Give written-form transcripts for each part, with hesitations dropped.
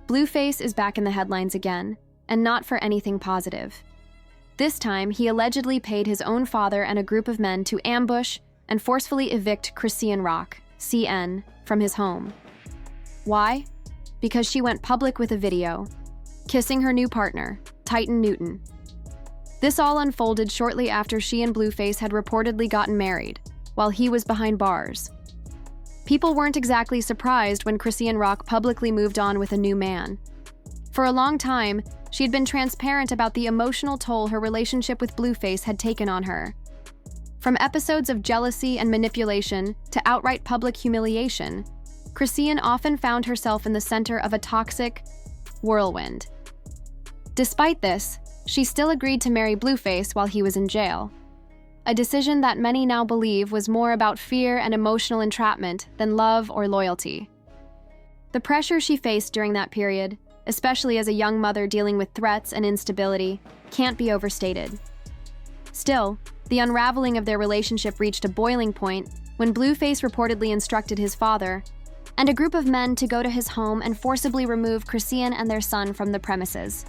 Blueface is back in the headlines again, and not for anything positive. This time, he allegedly paid his own father and a group of men to ambush and forcefully evict Chrisean Rock, CN, from his home. Why? Because she went public with a video, kissing her new partner, Titan Newton. This all unfolded shortly after she and Blueface had reportedly gotten married, while he was behind bars. People weren't exactly surprised when Chrisean Rock publicly moved on with a new man. For a long time, she had been transparent about the emotional toll her relationship with Blueface had taken on her. From episodes of jealousy and manipulation to outright public humiliation, Chrisean often found herself in the center of a toxic whirlwind. Despite this, she still agreed to marry Blueface while he was in jail, a decision that many now believe was more about fear and emotional entrapment than love or loyalty. The pressure she faced during that period, especially as a young mother dealing with threats and instability, can't be overstated. Still, the unraveling of their relationship reached a boiling point when Blueface reportedly instructed his father and a group of men to go to his home and forcibly remove Chrisean and their son from the premises.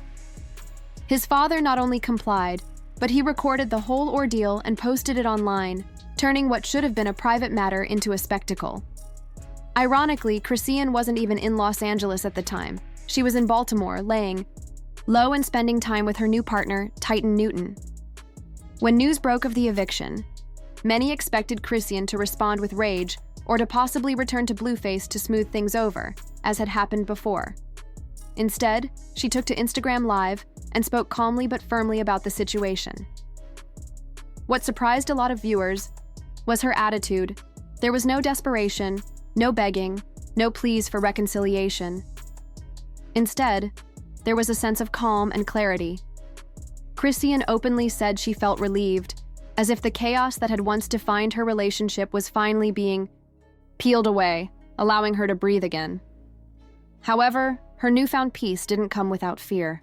His father not only complied, but he recorded the whole ordeal and posted it online, turning what should have been a private matter into a spectacle. Ironically, Chrisean wasn't even in Los Angeles at the time. She was in Baltimore, laying low and spending time with her new partner, Titan Newton. When news broke of the eviction, many expected Chrisean to respond with rage or to possibly return to Blueface to smooth things over, as had happened before. Instead, she took to Instagram Live and spoke calmly but firmly about the situation. What surprised a lot of viewers was her attitude. There was no desperation, no begging, no pleas for reconciliation. Instead, there was a sense of calm and clarity. Chrisean openly said she felt relieved, as if the chaos that had once defined her relationship was finally being peeled away, allowing her to breathe again. However, her newfound peace didn't come without fear.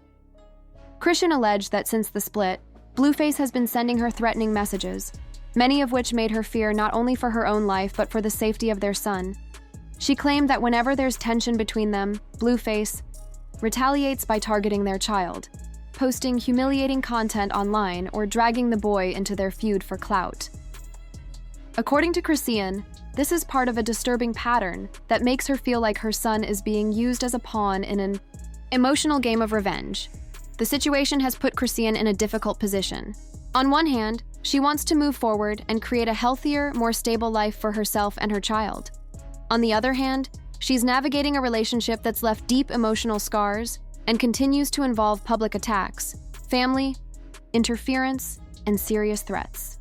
Chrisean alleged that since the split, Blueface has been sending her threatening messages, many of which made her fear not only for her own life but for the safety of their son. She claimed that whenever there's tension between them, Blueface retaliates by targeting their child, posting humiliating content online or dragging the boy into their feud for clout. According to Chrisean, this is part of a disturbing pattern that makes her feel like her son is being used as a pawn in an emotional game of revenge. The situation has put Chrisean in a difficult position. On one hand, she wants to move forward and create a healthier, more stable life for herself and her child. On the other hand, she's navigating a relationship that's left deep emotional scars and continues to involve public attacks, family, interference, and serious threats.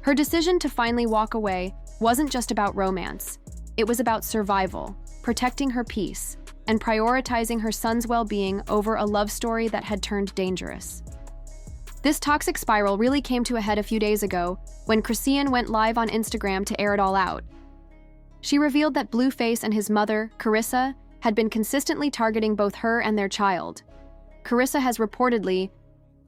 Her decision to finally walk away wasn't just about romance. It was about survival, protecting her peace, and prioritizing her son's well-being over a love story that had turned dangerous. This toxic spiral really came to a head a few days ago when Chrisean went live on Instagram to air it all out. She revealed that Blueface and his mother, Carissa, had been consistently targeting both her and their child. Carissa has reportedly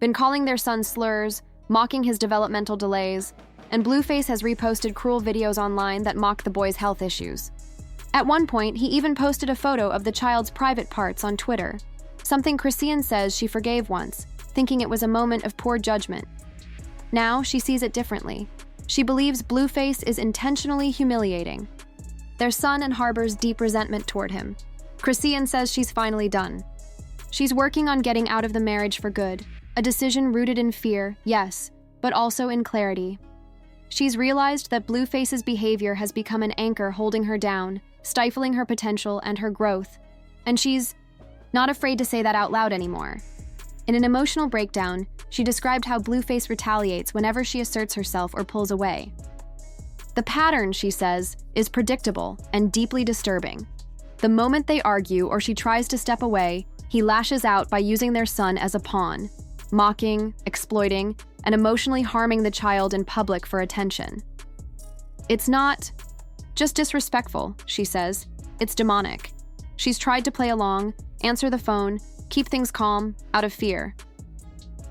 been calling their son slurs, mocking his developmental delays, and Blueface has reposted cruel videos online that mock the boy's health issues. At one point, he even posted a photo of the child's private parts on Twitter, something Chrisean says she forgave once, thinking it was a moment of poor judgment. Now, she sees it differently. She believes Blueface is intentionally humiliating their son and harbors deep resentment toward him. Chrisean says she's finally done. She's working on getting out of the marriage for good, a decision rooted in fear, yes, but also in clarity. She's realized that Blueface's behavior has become an anchor holding her down, stifling her potential and her growth, and she's not afraid to say that out loud anymore. In an emotional breakdown, she described how Blueface retaliates whenever she asserts herself or pulls away. The pattern, she says, is predictable and deeply disturbing. The moment they argue or she tries to step away, he lashes out by using their son as a pawn, mocking, exploiting, and emotionally harming the child in public for attention. It's not just disrespectful, she says. It's demonic. She's tried to play along, answer the phone, keep things calm, out of fear.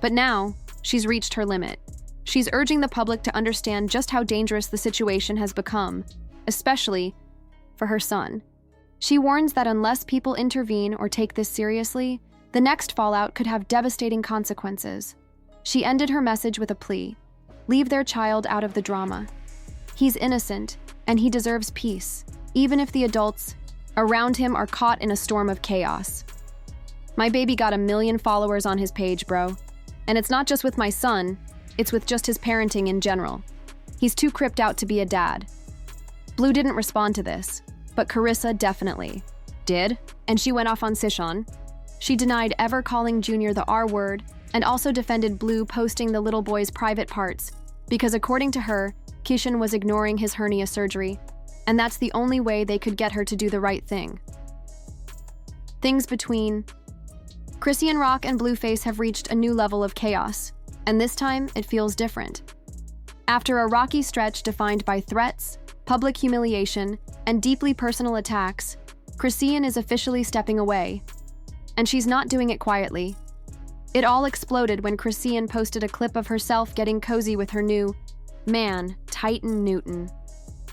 But now, she's reached her limit. She's urging the public to understand just how dangerous the situation has become, especially for her son. She warns that unless people intervene or take this seriously, the next fallout could have devastating consequences. She ended her message with a plea: leave their child out of the drama. He's innocent, and he deserves peace, even if the adults around him are caught in a storm of chaos. My baby got 1 million followers on his page, bro. And it's not just with my son, it's with just his parenting in general. He's too cripped out to be a dad. Blue didn't respond to this, but Carissa definitely did, and she went off on Chrisean. She denied ever calling Junior the R word and also defended Blue posting the little boy's private parts because, according to her, Chrisean was ignoring his hernia surgery, and that's the only way they could get her to do the right thing. Things between Chrisean Rock and Blueface have reached a new level of chaos, and this time it feels different. After a rocky stretch defined by threats, public humiliation, and deeply personal attacks, Chrisean is officially stepping away. And she's not doing it quietly. It all exploded when Chrisean posted a clip of herself getting cozy with her new man, Titan Newton.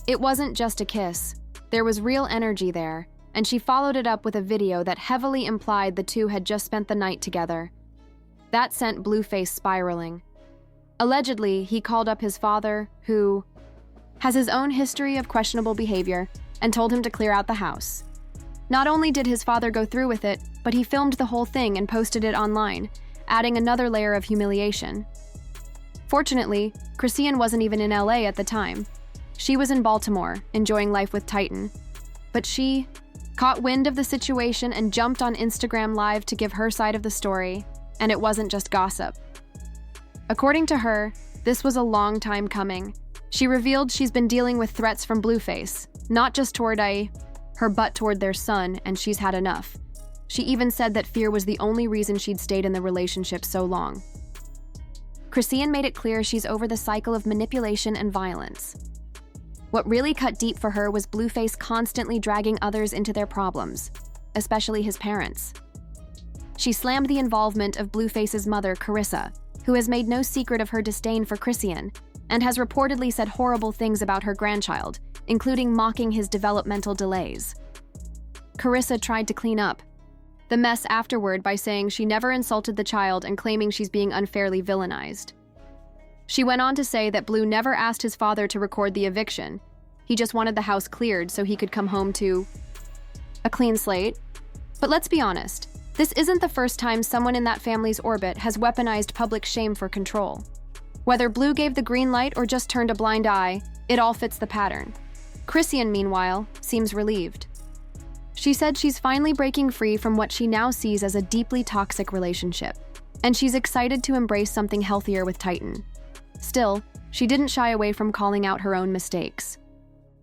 It wasn't just a kiss. There was real energy there, and she followed it up with a video that heavily implied the two had just spent the night together. That sent Blueface spiraling. Allegedly, he called up his father, who has his own history of questionable behavior, and told him to clear out the house. Not only did his father go through with it, but he filmed the whole thing and posted it online, adding another layer of humiliation. Fortunately, Chrisean wasn't even in LA at the time. She was in Baltimore, enjoying life with Titan. But she caught wind of the situation and jumped on Instagram Live to give her side of the story, and it wasn't just gossip. According to her, this was a long time coming. She revealed she's been dealing with threats from Blueface, not just toward her but toward their son, and she's had enough. She even said that fear was the only reason she'd stayed in the relationship so long. Chrisean made it clear she's over the cycle of manipulation and violence. What really cut deep for her was Blueface constantly dragging others into their problems, especially his parents. She slammed the involvement of Blueface's mother, Carissa, who has made no secret of her disdain for Chrisean, and has reportedly said horrible things about her grandchild, including mocking his developmental delays. Carissa tried to clean up the mess afterward by saying she never insulted the child and claiming she's being unfairly villainized. She went on to say that Blue never asked his father to record the eviction. He just wanted the house cleared so he could come home to a clean slate. But let's be honest, this isn't the first time someone in that family's orbit has weaponized public shame for control. Whether Blue gave the green light or just turned a blind eye, it all fits the pattern. Chrisean, meanwhile, seems relieved. She said she's finally breaking free from what she now sees as a deeply toxic relationship, and she's excited to embrace something healthier with Titan. Still, she didn't shy away from calling out her own mistakes.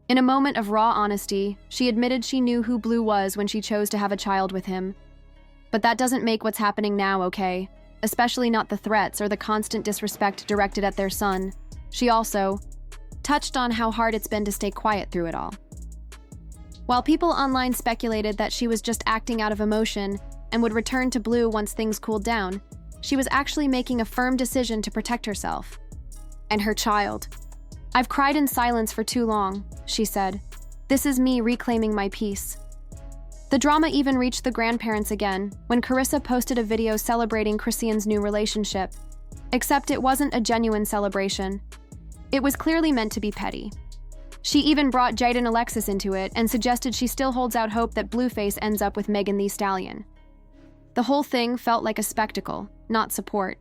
In a moment of raw honesty, she admitted she knew who Blue was when she chose to have a child with him. But that doesn't make what's happening now okay, especially not the threats or the constant disrespect directed at their son. She also touched on how hard it's been to stay quiet through it all. While people online speculated that she was just acting out of emotion and would return to Blue once things cooled down, she was actually making a firm decision to protect herself and her child. "I've cried in silence for too long," she said. "This is me reclaiming my peace." The drama even reached the grandparents again when Carissa posted a video celebrating Chrisean's new relationship. Except it wasn't a genuine celebration. It was clearly meant to be petty. She even brought Jaden Alexis into it and suggested she still holds out hope that Blueface ends up with Megan Thee Stallion. The whole thing felt like a spectacle, not support.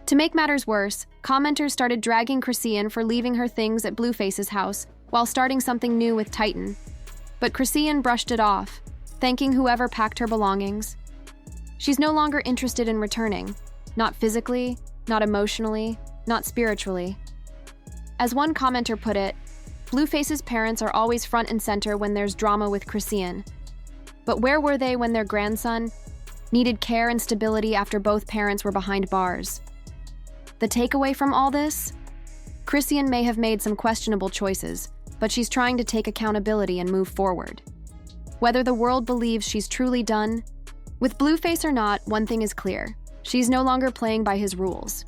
To make matters worse, commenters started dragging Chrisean for leaving her things at Blueface's house while starting something new with Titan. But Chrisean brushed it off, thanking whoever packed her belongings. She's no longer interested in returning, not physically, not emotionally, not spiritually. As one commenter put it, Blueface's parents are always front and center when there's drama with Chrisean. But where were they when their grandson needed care and stability after both parents were behind bars? The takeaway from all this? Chrisean may have made some questionable choices, but she's trying to take accountability and move forward. Whether the world believes she's truly done, with Blueface or not, one thing is clear: she's no longer playing by his rules.